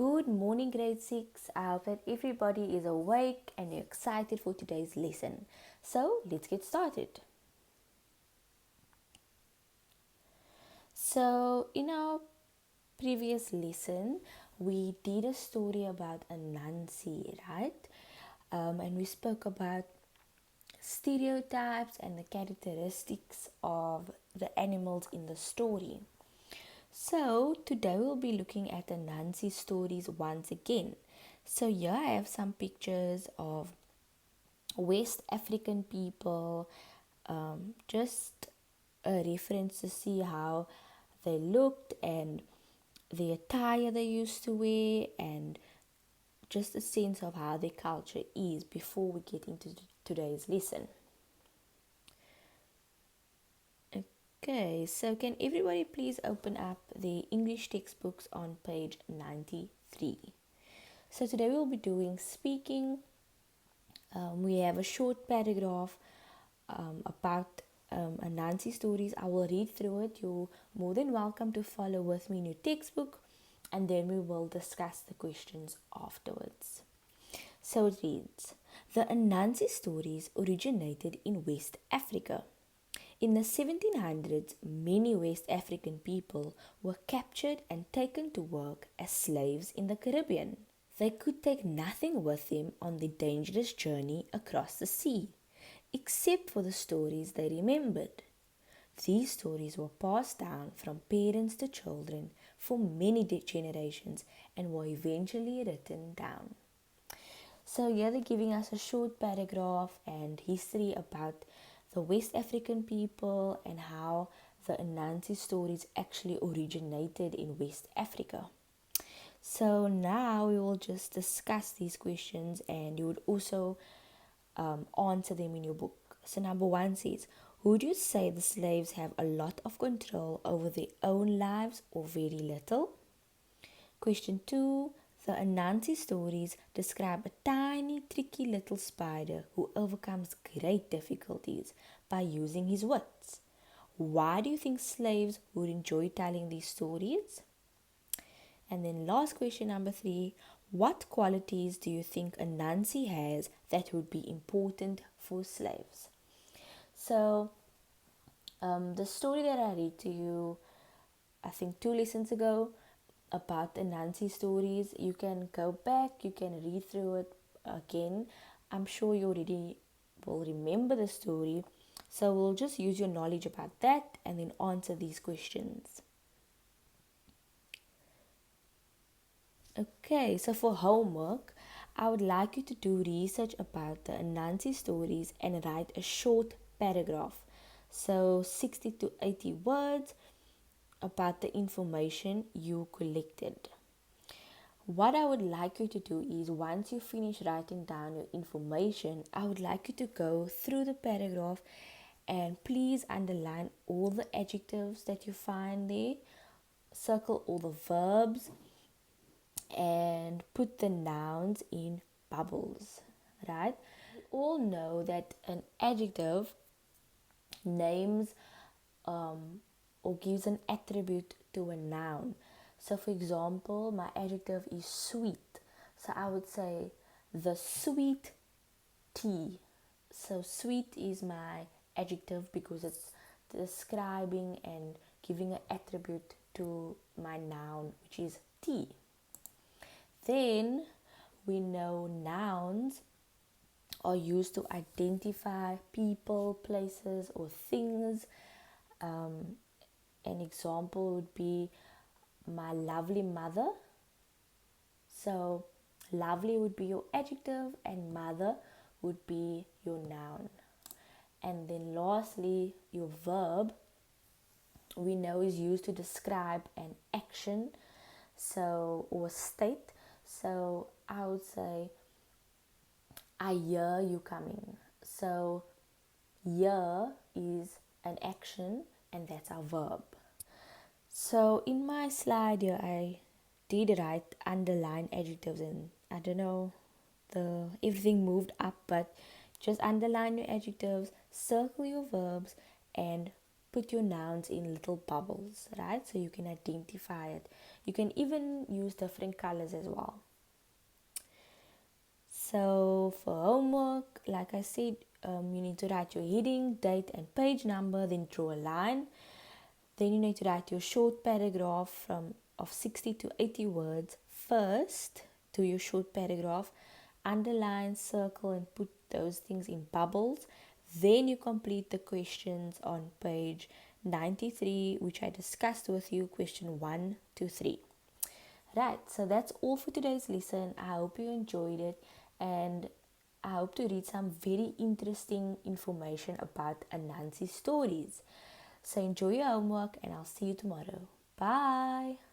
Good morning, grade 6. I hope that everybody is awake and you're excited for today's lesson. So, let's get started. So, in our previous lesson, we did a story about Anansi, right? And we spoke about stereotypes and the characteristics of the animals in the story. So, today we'll be looking at the Anansi stories once again. So, here I have some pictures of West African people, just a reference to see how they looked and the attire they used to wear, and just a sense of how their culture is before we get into today's lesson. Okay, so can everybody please open up the English textbooks on page 93. So today we'll be doing speaking. We have a short paragraph about Anansi stories. I will read through it. You're more than welcome to follow with me in your textbook, and then we will discuss the questions afterwards. So it reads: The Anansi stories originated in West Africa. In the 1700s, many West African people were captured and taken to work as slaves in the Caribbean. They could take nothing with them on the dangerous journey across the sea, except for the stories they remembered. These stories were passed down from parents to children for many generations and were eventually written down. So here they're giving us a short paragraph and history about the West African people and how the Anansi stories actually originated in West Africa. So now we will just discuss these questions and you would also answer them in your book. So number one says, would you say the slaves have a lot of control over their own lives or very little? Question 2. The Anansi stories describe a tiny, tricky little spider who overcomes great difficulties by using his wits. Why do you think slaves would enjoy telling these stories? And then last question number 3. What qualities do you think Anansi has that would be important for slaves? So, the story that I read to you, I think 2 lessons ago, about the Anansi stories, you can go back, you can read through it again. I'm sure you already will remember the story. So we'll just use your knowledge about that and then answer these questions. Okay, so for homework, I would like you to do research about the Anansi stories and write a short paragraph. So 60 to 80 words about the information you collected. What I would like you to do is once you finish writing down your information, I would like you to go through the paragraph and please underline all the adjectives that you find there, circle all the verbs, and put the nouns in bubbles, right? We all know that an adjective names or gives an attribute to a noun. So, for example, my adjective is sweet. So, I would say the sweet tea. So, sweet is my adjective because it's describing and giving an attribute to my noun, which is tea. Then we know nouns are used to identify people, places, or things. An example would be my lovely mother. So, lovely would be your adjective, and mother would be your noun. And then, lastly, your verb we know is used to describe an action, so or state. So, I would say, I hear you coming. So, hear is an action, and that's our verb. So in my slide here, I did write underline adjectives, and I don't know, the everything moved up, but just underline your adjectives, circle your verbs, and put your nouns in little bubbles, right? So you can identify it. You can even use different colors as well. So for homework, like I said, you need to write your heading, date, and page number, then draw a line. Then you need to write your short paragraph of 60 to 80 words. First, do your short paragraph, underline, circle, and put those things in bubbles. Then you complete the questions on page 93, which I discussed with you, question 1 to 3. Right, so that's all for today's lesson. I hope you enjoyed it, and I hope to read some very interesting information about Anansi stories. So enjoy your homework, and I'll see you tomorrow. Bye.